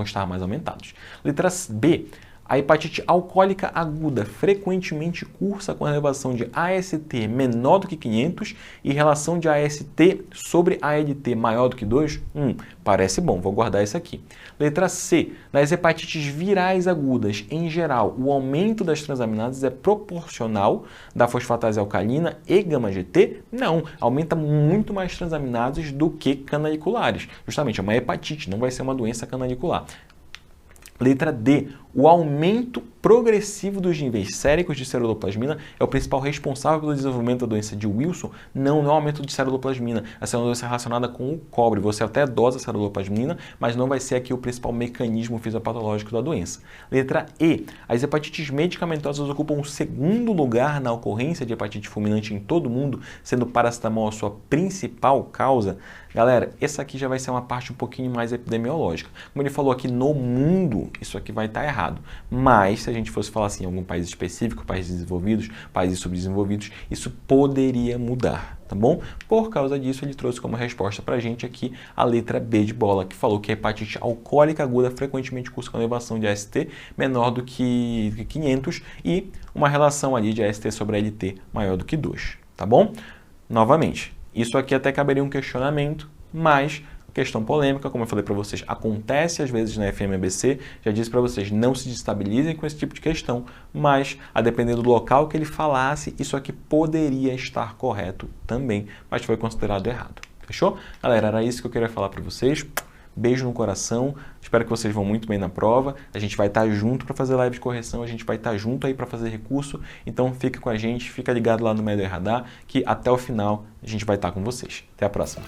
S1: estar mais aumentados. Letra B, a hepatite alcoólica aguda frequentemente cursa com a elevação de AST menor do que 500 e relação de AST sobre ALT maior do que 2? Parece bom, vou guardar isso aqui. Letra C. Nas hepatites virais agudas, em geral, o aumento das transaminases é proporcional da fosfatase alcalina e gama-GT? Não, aumenta muito mais transaminases do que canaliculares. Justamente, é uma hepatite, não vai ser uma doença canalicular. Letra D. O aumento progressivo dos níveis séricos de ceruloplasmina é o principal responsável pelo desenvolvimento da doença de Wilson, não é o aumento de ceruloplasmina. Essa é uma doença relacionada com o cobre. Você até dosa ceruloplasmina, mas não vai ser aqui o principal mecanismo fisiopatológico da doença. Letra E. As hepatites medicamentosas ocupam o segundo lugar na ocorrência de hepatite fulminante em todo o mundo, sendo o paracetamol a sua principal causa. Galera, essa aqui já vai ser uma parte um pouquinho mais epidemiológica. Como ele falou aqui, no mundo, isso aqui vai estar errado. Mas, se a gente fosse falar assim em algum país específico, países desenvolvidos, países subdesenvolvidos, isso poderia mudar, tá bom? Por causa disso, ele trouxe como resposta pra gente aqui a letra B de bola, que falou que a hepatite alcoólica aguda frequentemente cursa com elevação de AST menor do que 500 e uma relação ali de AST sobre LT maior do que 2, tá bom? Novamente, isso aqui até caberia um questionamento, mas questão polêmica, como eu falei para vocês, acontece às vezes na FMABC, já disse para vocês, não se destabilizem com esse tipo de questão, mas a depender do local que ele falasse, isso aqui poderia estar correto também, mas foi considerado errado. Fechou? Galera, era isso que eu queria falar para vocês. Beijo no coração, espero que vocês vão muito bem na prova, a gente vai estar junto para fazer live de correção, a gente vai estar junto aí para fazer recurso, então fica com a gente, fica ligado lá no Médio Radar, que até o final a gente vai estar com vocês. Até a próxima!